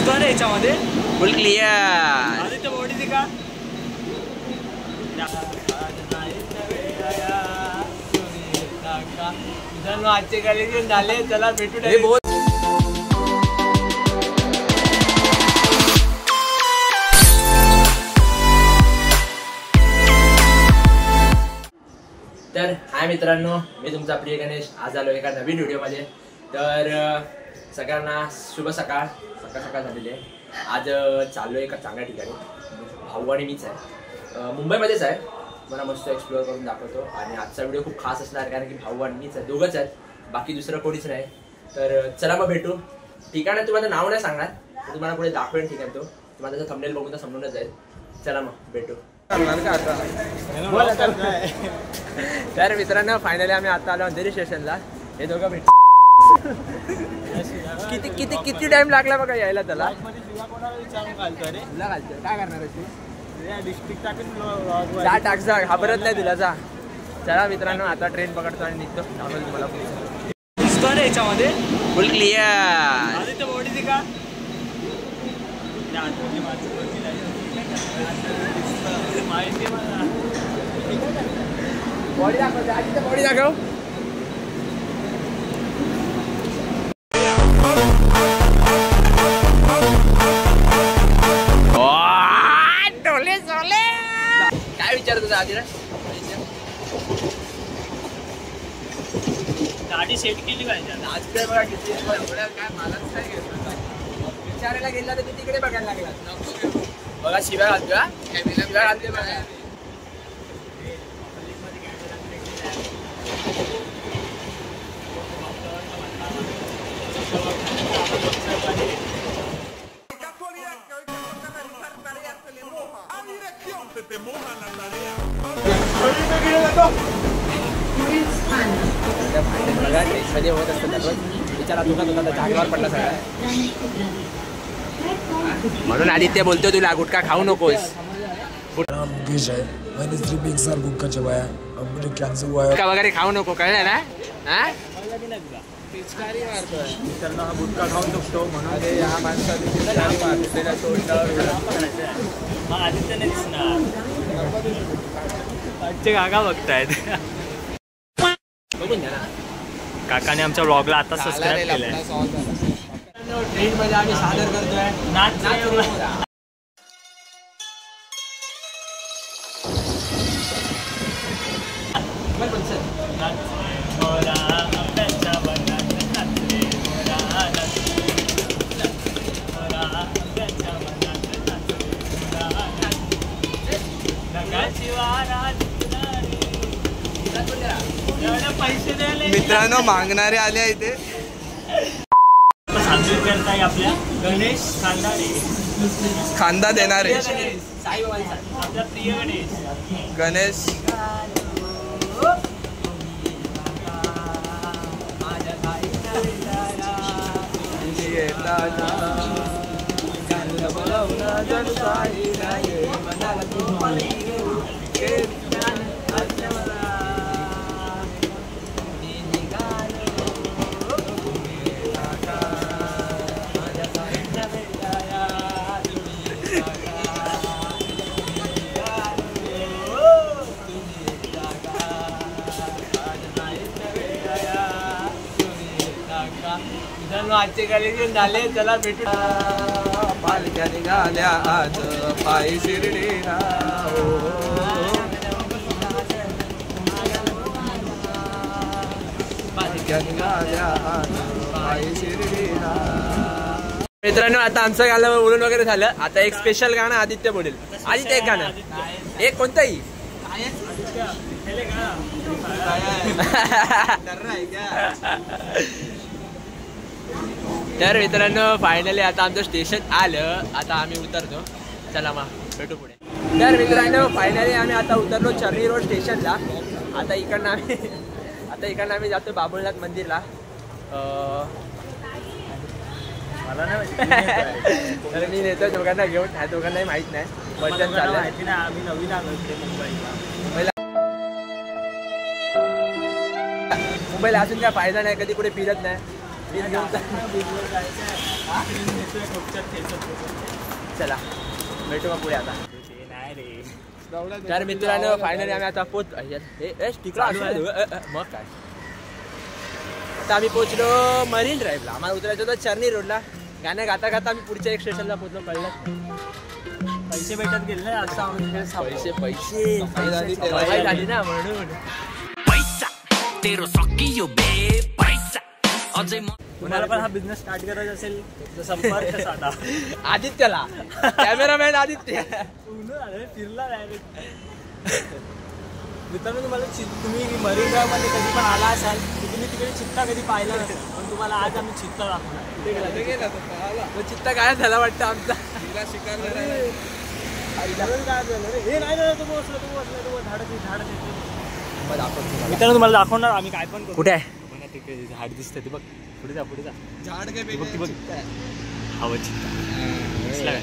दिसतो रे याच्यामध्ये फुल क्लिअर. आदित्य बॉडीची का आजचे कलेक्शन झाले. चला भेटू. तर हाय मित्रांनो, मी तुमचा प्रिय गणेश. आज आलो एका नवीन व्हिडिओमध्ये. तर सगळ्यांना शुभ सकाळ. सकाळ झालेली आहे. आज चाललो एका चांगल्या ठिकाणी. भाऊ आणि मीच आहे. मुंबईमध्येच आहे. मला मस्त एक्सप्लोअर करून दाखवतो. आणि आजचा व्हिडिओ खूप खास असणार, कारण की भाऊ आणि मीच आहे, दोघंच आहेत, बाकी दुसरं कोणीच नाही. तर चला मग भेटू. ठिकाण तुम्हाला नाव नाही सांगणार, तुम्हाला पुढे दाखवेन ठिकाण. तो तुम्हाला त्याचं थंबनेल बघून तर समजूनच जाईल. चला मग भेटू. तर मित्रांनो, फायनली आम्ही आता आलो अंधेरी स्टेशनला. हे दोघं भेट किती किती किती टाइम लागला बघा यायला त्याला. काय करणार टाकसा घाबरत नाही तुला. जा चला मित्रांनो, आता ट्रेन पकडतो आणि निघतो. तुम्हाला दिसतो रे याच्यामध्ये फुल क्लिअर. आदित्य बॉडीची का माहिती मला. बॉडी दाखव. आदित्य बॉडी दाखव. काय विचार तुझा आधी? गाडी सेट केली पाहिजे. आज काय बघा किती काय मलाच काय घेतो. विचारायला गेला तर तू तिकडे बघायला लागला. बघा शिव्या घालतो. शिव्या घालते बघा. बघा ट्रेनमध्ये होत असतं दररोज. विचारा दुखत होता, जागेवर पडला सगळा. म्हणून आदित्य बोलतो तुला गुटखा खाऊ नकोस. गुटखा वगैरे खाऊ नको, कळलं ना? हा गुटखा खाऊ शकतो म्हणून हा माणसाला आदित्य नाही दिसणार. आजचे काका बघतायत. बघून घ्या ना. काकाने आमच्या व्लॉगला आता सबस्क्राईब केलंय. ट्रेन मध्ये आम्ही सादर करतोय नाच. मित्रांनो, मागणारे आले इथे. साजरी करताय आपल्या गणेश खांदारे. खांदा देणारे आपला प्रिय गणेश. आजचे कलेक्शन झाले. चला भेटू. पालख्या निघाल्या आज पायी शिर्डीला. पालख्या निघाल्या आज पायी शिर्डीला. मित्रांनो, आता आमचं गाणं बोलून वगैरे झालं. आता एक स्पेशल गाणं आदित्य बोलेल. आदित्य एक गाणं, एक कोणतंही. तर मित्रांनो, फायनली आता आमचं स्टेशन आलं. आता आम्ही उतरतो. चला मग भेटू पुढे. तर मित्रांनो, फायनली आम्ही आता उतरलो चर्नी रोड स्टेशनला. आता इकडनं आम्ही जातो बाबुलनाथ मंदिरला. मला नाही तर मी नेतो दोघांना घेऊन. ह्या दोघांनाही माहित नाही. बटन चाललं. आम्ही नवीन आलो इकडे मुंबईला असून काय फायदा नाही. कधी कुठे फिरत नाही. चला भेटू मग पुढे आता. नाही रे. तर मित्रांनो फायनली आम्ही आता मग काय आता आम्ही पोहोचलो मरीन ड्राईव्हला. आम्हाला उतरायचं होतं चर्नी रोडला. गाणं गाता गाता आम्ही पुढच्या एक स्टेशनला पोहोचलो. कळलं पैसे भेटत गेले ना आता पैसे पैसे झाली ना म्हणून. तुम्हाला पण हा बिझनेस स्टार्ट करायचा असेल तर संपर्क साधा. आदित्यला कॅमेरामॅन आदित्य फिरला डायरेक्ट. मित्रांनो तुम्हाला तुम्ही मरीन ड्राईव्हमध्ये कधी पण आला असाल तर तुम्ही तिकडे चित्ता कधी पाहिला नसेल. पण तुम्हाला आज आम्ही चित्ता दाखवणार. चित्ता काय झाला वाटतं आमचा. मित्रांनो तुम्हाला दाखवणार आम्ही काय पण करू. कुठे आहे तिकडे झाड दिसतं ते बघ. पुढे जा पुढे जा. झाड काय बघ ती बघ. हवं चित्ता दिसला काय.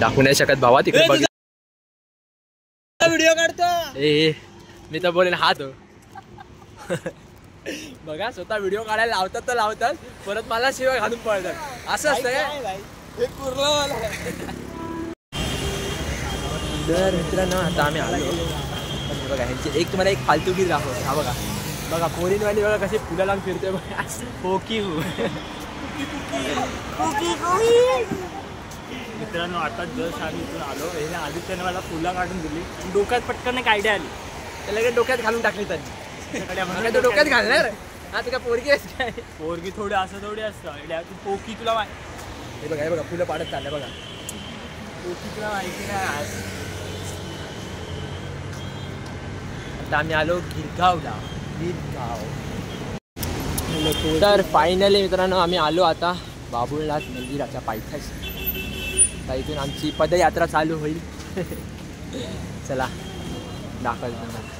दाखवू नाही शकत भावा तिकडे बघ. व्हिडिओ काढतो. ए मी तर बोलेन हा तो. बघा स्वतः व्हिडिओ काढायला लावतात तर लावतात परत मला शिवाय घालून पळतात. असं असतं काय. तर मित्रांनो आता आम्ही आलो. बघा ह्यांची एक तुम्हाला एक फालतू गीत दाखवतो. हा बघा बघा कोरिनवाली बघा कशी फुलं लावून फिरतोय बघा. पोकी मित्रांनो आता जस्ट आम्ही इथून आलो. हे आदित्यने मला फुलं काढून दिली. डोक्यात पटकन एक आयडिया आली. त्याला काही डोक्यात घालून टाकली त्यांनी. तो डोक्यात घालणार हा तुझ्या पोरगी आहेस काय. पोरगी थोडी असं थोडी असतं आयडिया. तू पोकी तुला हे बघा हे बघा फुलं पाडत चाललं बघा. पोकी तुला माहिती नाही. आता आम्ही आलो गिरगावला. गिरगाव. तर फायनली मित्रांनो आम्ही आलो आता बाबुलनाथ मंदिराच्या पायथ्याशी. आता इथून आमची पदयात्रा चालू होईल. चला दाखवतो तुम्हाला.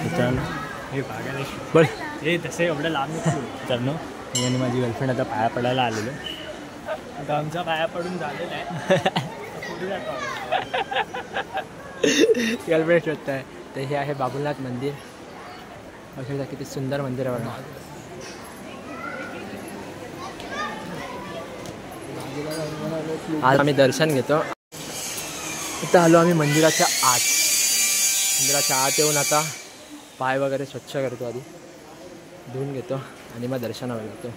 मित्रांनो हे बघायला बरं हे तसे एवढं लांब नसतो. मित्रांनो मी आणि माझी गर्लफ्रेंड आता पाया पडायला आलेलो. आता आमचा पाया पडून झालेला आहे. पुढे जातो गर्लफ्रेंड शोधत आहे. तर हे आहे बाबुलनाथ मंदिर. अक्षरशः किती सुंदर मंदिर आहे बघा. आज आम्ही दर्शन घेतो. इथं आलो आम्ही मंदिराच्या आत. मंदिराच्या आत येऊन आता पाय वगैरे स्वच्छ करतो. आधी धुवून घेतो आणि मग दर्शनाला जातो.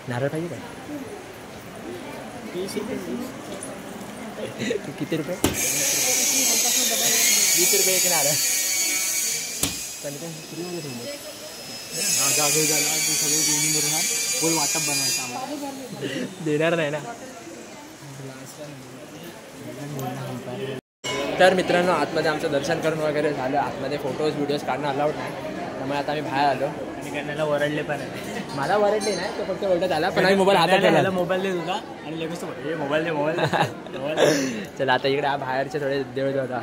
नारळ पाहिजे काय. किती रुपये. 20 रुपये एक नारळ. जागे झाला की सगळे दोन्ही मिळून फुल वाटप बनवायचं आम्हाला. देणार नाही ना. तर मित्रांनो आतमध्ये आमचं दर्शन करून वगैरे झालं. आतमध्ये फोटोज व्हिडिओज काढणं अलाउड नाही त्यामुळे आता आम्ही बाहेर आलो. आणि कन्याला ओरडले पण आहे. मला वरडले नाही तो फक्त ओरडत आला पण आम्ही मोबाईल हातात ठेवला मोबाईल देत होता आणि लगेच मोबाईल दे मोबाईल चला आता इकडे बाहेरचे थोडे देव होता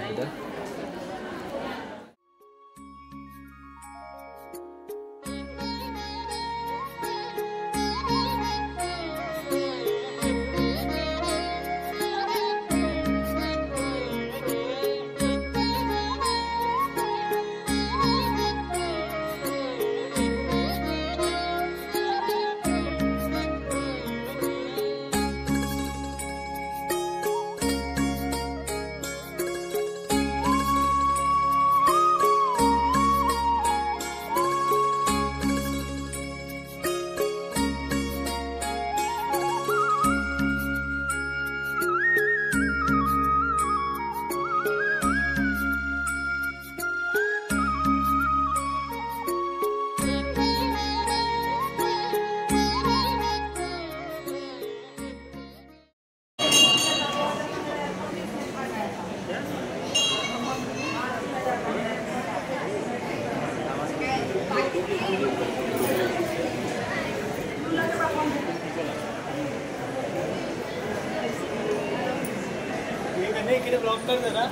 इकडे ब्लॉक कर जरा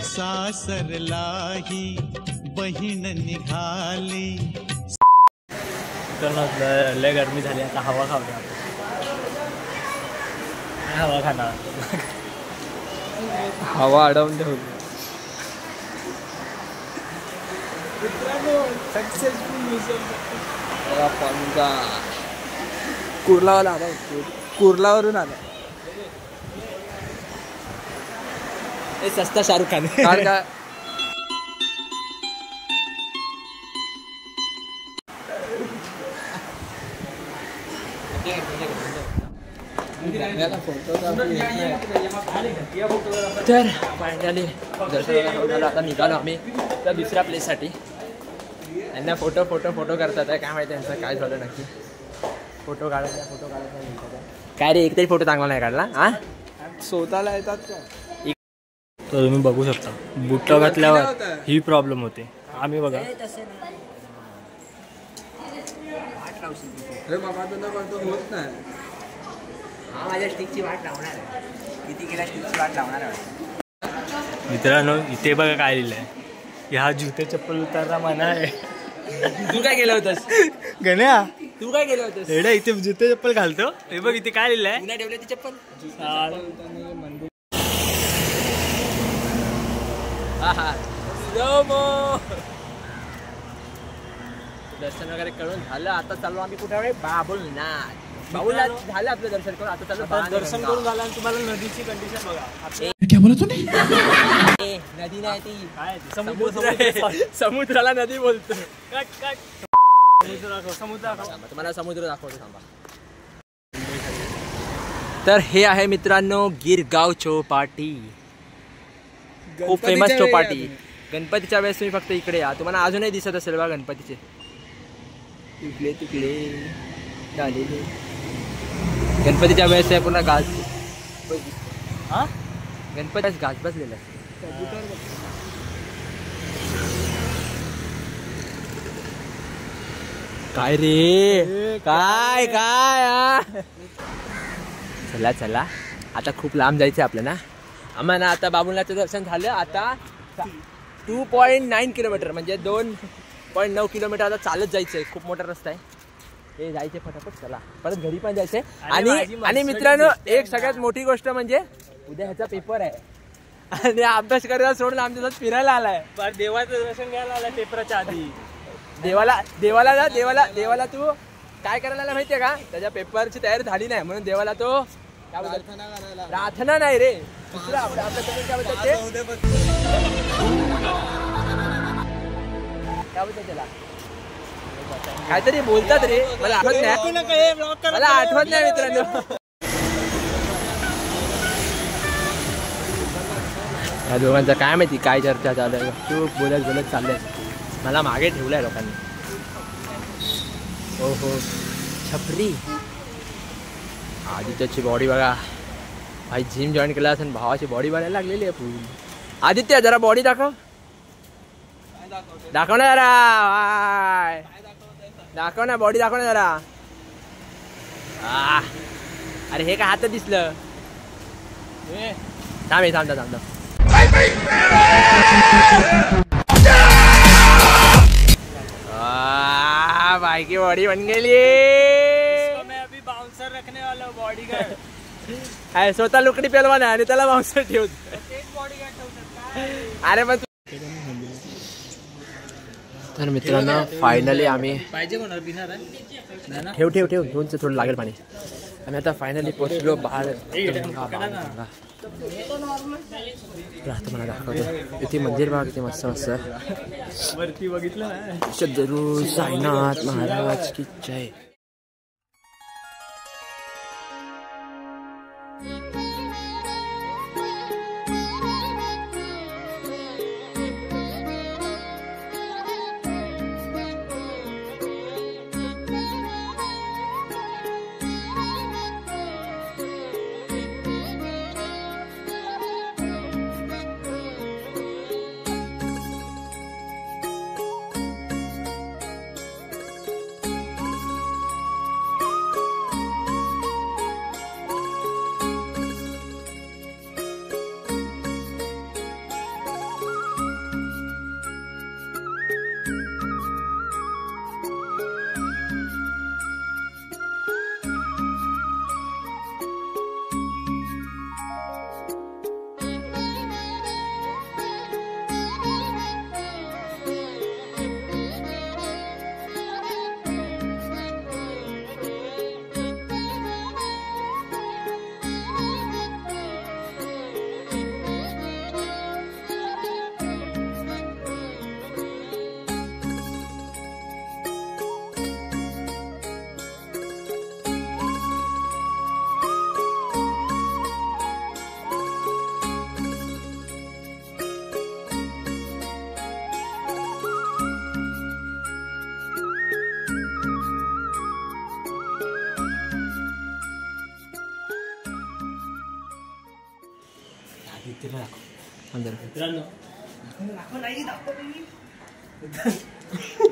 सासरलाही बहीण निघाली. तर लय गरमी झाली आता हवा खाऊया हवा खाणार हवा अडवून ठेवली. पंगा कुर्लावाला आला कुर्लावरून आला सस्ता शाहरुख खान का तर फायनली दर्शन आता निघालो आम्ही त्या दुसऱ्या प्लेससाठी. यांना फोटो फोटो फोटो करतात आहे काय माहिती यांचं काय झालं नक्की. फोटो काढायचा काय रे एकतरी फोटो चांगला नाही काढला हा स्वतःला येतात का. तर तुम्ही बघू शकता बुट्टा घातल्यावर ही प्रॉब्लेम होते. आम्ही बघा अरे बाबा तुला करतो होत नाही. माझ्या स्टिकची वाट लावणार आहे किती गेला स्टिकची वाट लावणार आहे. मित्रांनो इथे बघा काय लिहिलंय ह्या जुते चप्पल उतारला मना आहे. तू काय केलं होतंस गण्या तू काय केलं होतंस एवढ्या इथे जुते चप्पल घालतो हे बघ इथे काय लिहिलंय पुन्हा ठेवली ती चप्पल. दर्शन वगैरे करून झालं आता चाललो आम्ही कुठे बाबुलनाथ. बाबुलनाथ झालं आपलं दर्शन करून आता चाललो दर्शन करून झालं आणि तुम्हाला नदीची कंडिशन बघा. क्या बोला तूने. नदी नाही ती काय समुद्र समुद्राला नदी बोलतो. समुद्र तुम्हाला समुद्र दाखवतो थांबा. तर हे आहे मित्रांनो गिरगाव चौपाटी खूप फेमस चौपाटी. गणपतीच्या वेळेस तुम्ही फक्त इकडे या तुम्हाला अजूनही दिसत असेल बा गणपतीचे तिकडे तिकडे झालेले. गणपतीच्या वेळेस आहे पुन्हा घास हा गणपतीच घास बसलेला काय रे काय काय. चला चला आता खूप लांब जायचं आहे आपल्याला. आम्हाला आता बाबुलनाथचं दर्शन झालं. आता 2.9 किलोमीटर म्हणजे 2.9 किलोमीटर आता चालत जायचं आहे. खूप मोठा रस्ता आहे हे जायचे फटाफट. चला परत घरी पण जायचंय. आणि मित्रांनो एक सगळ्यात मोठी गोष्ट म्हणजे उद्या ह्याचा पेपर आहे आणि अभ्यास करायला सोडून आमच्यासोबत फिरायला आलाय. देवाचं दर्शन घ्यायला आलाय पेपराच्या आधी. देवाला तू काय करायला आला माहितीये का त्याच्या पेपरची तयारी झाली नाही म्हणून देवाला तो प्रार्थना नाही रे दुसरं काय बोलतात त्याला काहीतरी बोलतात रे मला आठवत नाही मित्रांनो. या दोघांचं काय माहिती काय चर्चा चालू आहे. खूप बोलत चाललंय. मला मागे ठेवलंय लोकांनी. हो हो छपरी आदित्यची बॉडी बघा भाई जिम जॉईन केला असेल भावाची बॉडी बनायला लागलेली आहे फुल. आदित्य जरा बॉडी दाखव. दाखव ना जरा. दाखव ना बॉडी दाखव ना जरा. अरे हे काय हात दिसलं. थांब थांब थांब. भाई की बॉडी बन गेली. मैं अभी बाउंसर रखने वाला हूँ बॉडीगार्ड. स्वतः लुकडी पेलवान आहे आणि त्याला बाउंसर ठेवत. अरे पण तर मित्रांनो फायनली आम्ही पाहिजे कोणाला पिणार आहे. ठेव ठेव ठेव घेऊन थोडं लागेल पाणी. आम्ही आता फायनली पोहोचलो बाहेर. राहतो मला दाखवतो. इथे मंदिर बघा किती मस्त मस्त. वरती बघितलं ना. जरूर साईनाथ महाराज की जय.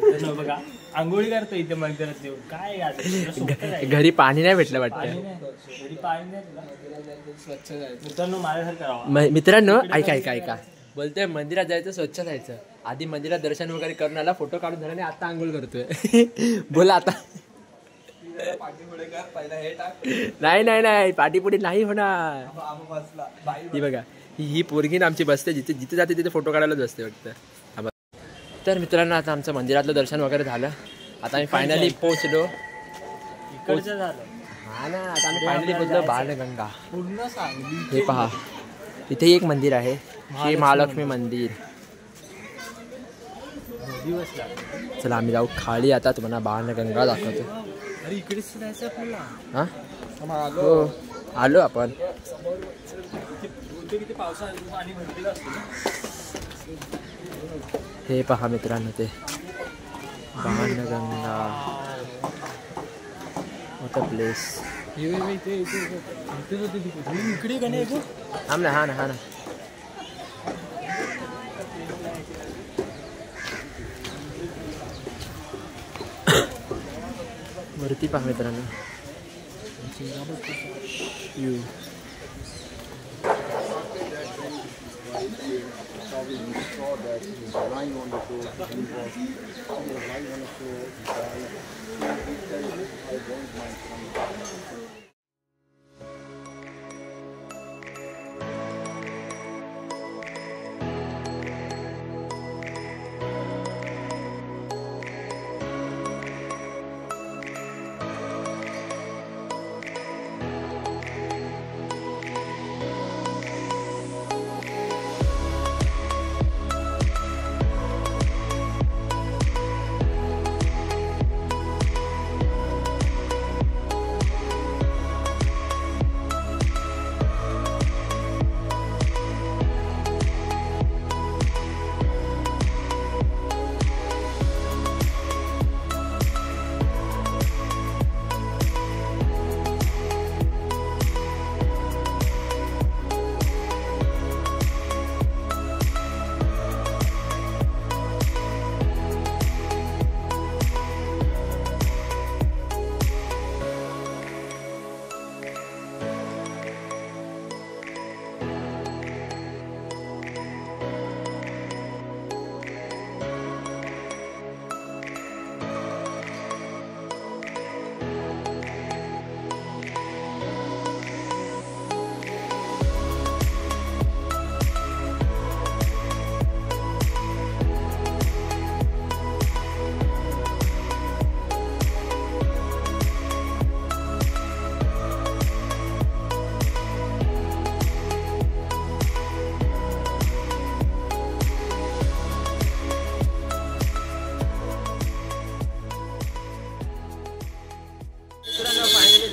मित्रांनो बघा आंघोळी करतो इथे मंदिरात येऊन. काय घरी पाणी नाही भेटलं वाटतं. घरी पाणी नाही स्वच्छ जायचं. मित्रांनो माझ्यासारखं. मित्रांनो ऐका ऐका ऐका. बोलतोय मंदिरात जायचं स्वच्छ जायचं. आधी मंदिरात दर्शन वगैरे करून आला फोटो काढून झाला आणि आता आंघोळ करतोय. बोला आता. नाही नाही नाही पाठीपुढे नाही होणार. ही बघा ही पोरगी आमची बसते जिथे जिथे जाते तिथे फोटो काढायलाच बसते वाटतं. तर मित्रांनो आता आमचं मंदिरातलं दर्शन वगैरे झालं. आता आम्ही फायनली पोहोचलो. इकडचं झालं. हा ना आता आम्ही फायनली पोहोचलो बाणगंगा. पूर्ण सांगली. हे पहा इथे एक मंदिर आहे श्री महालक्ष्मी मंदिर. चला आम्ही जाऊ खाली. आता तुम्हाला बाणगंगा दाखवतो. अरे इकडेच जायचं आपल्याला. हा हो आलो आपण. किती पावसाळ्यात पाणी भरलेलं असतं. हे पहा मित्रांनो ते बाणगंगा. What a place. इकडे का नाही. हा ना हा ना हा ना. वरती पहा मित्रांनो.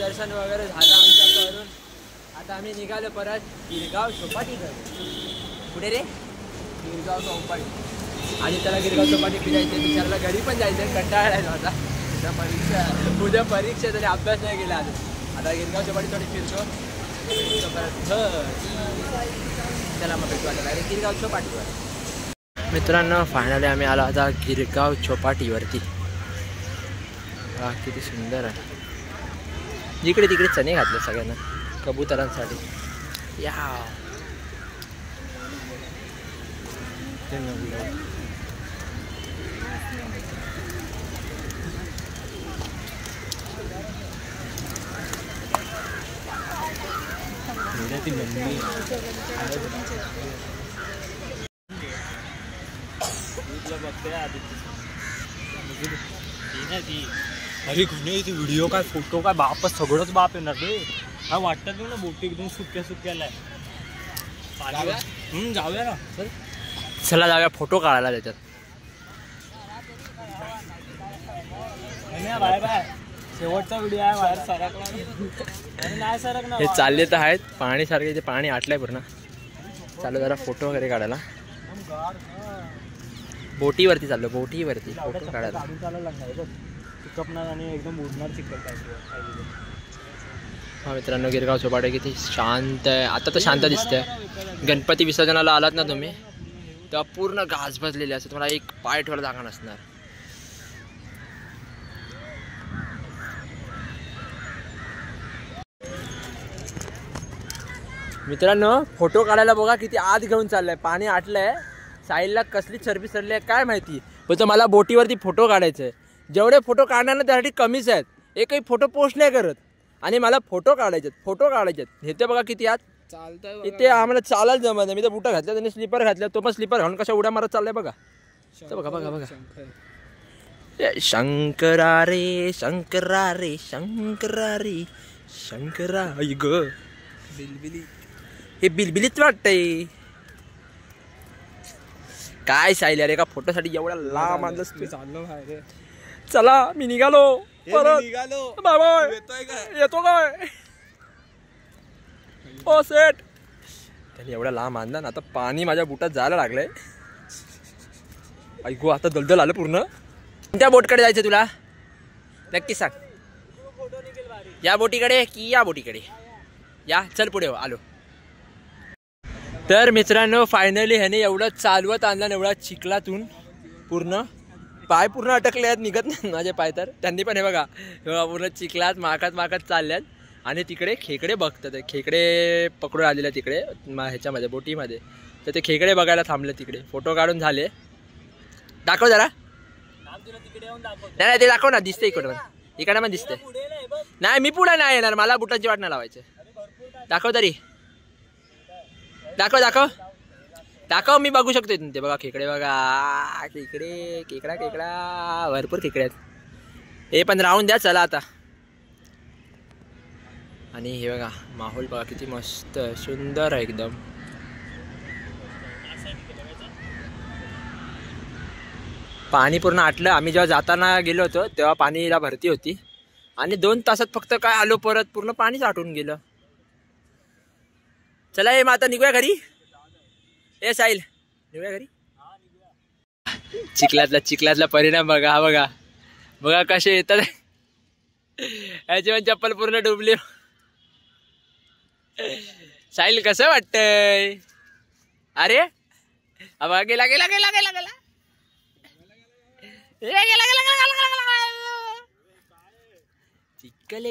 दर्शन वगैरे झालं आमचं करून आता आम्ही निघालो परत गिरगाव चौपाटीकडे. कुठे रे? गिरगाव चौपाटी. आणि त्याला गिरगाव चौपाटी फिरायचे विचारला घरी पण जायचं कंटाळा आहे माझा. उद्या परीक्षा तरी अभ्यास नाही केला अजून. आता गिरगाव चौपाटी थोडी फिरतो परत चला मग भेटू आता डायरेक्ट गिरगाव चौपाटीवर. मित्रांनो फायनली आम्ही आलो आता गिरगाव चौपाटीवरती. हा किती सुंदर आहे. जिकडे तिकडे चणे घातले सगळ्यांना कबुतरांसाठी. या अरे कोणी व्हिडिओ काय फोटो काय बापच सगळंच बाप येणार रे. हा वाटतं ना बोटी एकदम सुक्या सुक्याला आहे. जाऊया ना सर. चला जाऊया फोटो काढायला त्याच्यात. Bye bye. शेवटचा व्हिडिओ आहे बाहेर सरकला नाही सरकणार. हे चालले तर आहेत पाणी सारखे इथे पाणी आटलंय पूर्ण. चालू जरा फोटो वगैरे काढायला बोटीवरती चाललो. बोटीवरती फोटो काढायला चिकपणार आणि एकदम उडणार चिकट. हा मित्रांनो गिरगाव चौपाटी किती शांत आहे. आता तर शांत दिसतंय. गणपती विसर्जनाला आलात ना तुम्ही तेव्हा पूर्ण घास बसलेली असते. तुम्हाला एक पाय ठेवायला जागा नसणार. मित्रांनो फोटो काढायला बघा किती आत घेऊन चाललंय. पाणी आटलंय. साईडला कसली चरबी सरली आहे काय माहिती. पण तर मला बोटीवरती फोटो काढायचे. जेवढे फोटो काढणार ना त्यासाठी कमीच आहेत. एकही फोटो पोस्ट नाही करत. आणि मला फोटो काढायचे. हे ते बघा किती आत चालतंय. इथे आम्हाला चालायला जमत नाही. मी तर बुटा घातल्या त्यांनी स्लीपर घातल्या. तो पण स्लीपर घालून कशा उड्या मारत चाललाय बघा. बघा बघा बघा. शंकरा रे शंकरा रे शंकरा रे शंकरा ग बिलबिली. हे बिलबिलीच वाटतंय. काय साईल अरे का फोटोसाठी एवढा लांब आणलंस तू. चाललो बाहेर. चला मी निघालो परत. निघालो बाबा येतोय येतो काय. ओ सेट त्याने एवढा लांब आणला ना. आता पाणी माझ्या बुटात जायला लागलंय. ऐकू आता दलदल आलं पूर्ण. कोणत्या बोटकडे जायचं तुला नक्की सांग. या बोटीकडे की या बोटीकडे. या चल पुढे आलो. तर मित्रांनो फायनली ह्याने एवढं चालवत आणलं एवढा चिखलातून पूर्ण पाय पूर्ण अटकले आहेत. निघत नाही माझे पाय. तर त्यांनी पण हे बघा पूर्ण चिखलात माकत चालल्यात. आणि तिकडे खेकडे बघतात. खेकडे पकडून आलेले तिकडे ह्याच्यामध्ये बोटीमध्ये. तर ते खेकडे बघायला थांबले तिकडे. फोटो काढून झाले. दाखव जरा. नाही ते दाखव ना. दिसते इकडं इकडे पण दिसते. नाही मी पुढे नाही येणार. मला बुटाची वाट नाही लावायचे. दाखव तरी. दाखव मी बघू शकतो इथून. ते बघा खेकडे बघा. खेकडा भरपूर खेकडे आहेत. हे पण राहून द्या चला आता. आणि हे बघा माहोल बघा किती मस्त सुंदर आहे एकदम. पाणी पूर्ण आटलं. आम्ही जेव्हा जाताना गेलो होतो तेव्हा पाणीला भरती होती. आणि 2 तासात फक्त काय आलो परत पूर्ण पाणीच आटून गेलं. चला हे मग आता निघूया घरी. ए साहिल निघूया घरी. चिखलातला परिणाम बघा. हा बघा कसे येतात. याची पण चप्पल पूर्ण डुबली. साहिल कसं वाटतंय. अरे बघा गेला.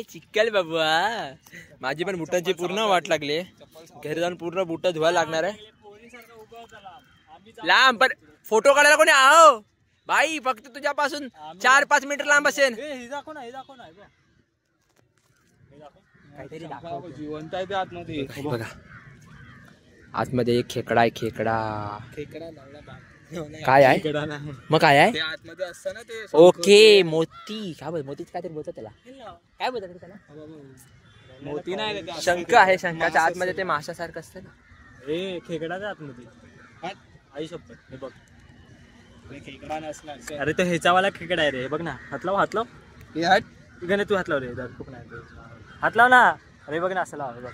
चिक्कल बाबा. माझी पण बुटांची पूर्ण वाट लागली. घरी जाऊन पूर्ण बुट धुवायला लागणार आहे. लांब पण फोटो काढायला कोणी आहो भाई. फक्त तुझ्यापासून 4-5 मीटर लांब असेल. जिवंत आहे ते आतमध्ये. बघा आतमध्ये एक खेकडा आहे. खेकडा काय आहे मग काय आहे. आतमध्ये असतं ना ते. ओके मोती. काय बोल मोतीच काहीतरी बोलतात त्याला. काय बोलतात त्याला. मोती नाही. शंख आहे. शंखाच्या आतमध्ये ते माशासारखं असतं ना. हे खेकडाच्या आतमध्ये आई शपथ. हे बघ खेकडा नसणार. अरे तो ह्याचावाला खेकडा आहे रे. बघ ना. हात लाव. गणे तू हात लाव रे. खूप नाही हात लाव ना. अरे बघ ना असं लाव बघ.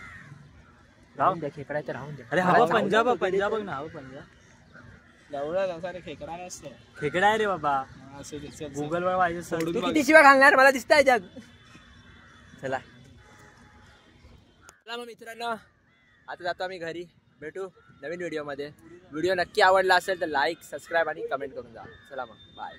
राहून द्या खेकडा तर राहून द्या. अरे हवा पंजाब पंजाब बघ ना हवा पंजाब. एवढा असा रे खेकडा नसतो. खेकडा आहे रे बाबा. गुगल वर पाहिजे सर्च. किती शिवाय घालणार मला दिसतंय जग. चला मग मित्रांनो आता जातो आम्ही घरी. भेटू नवीन व्हिडिओमध्ये. व्हिडिओ नक्की आवडला असेल तर लाईक सबस्क्राईब आणि कमेंट करून जा. चला मग बाय.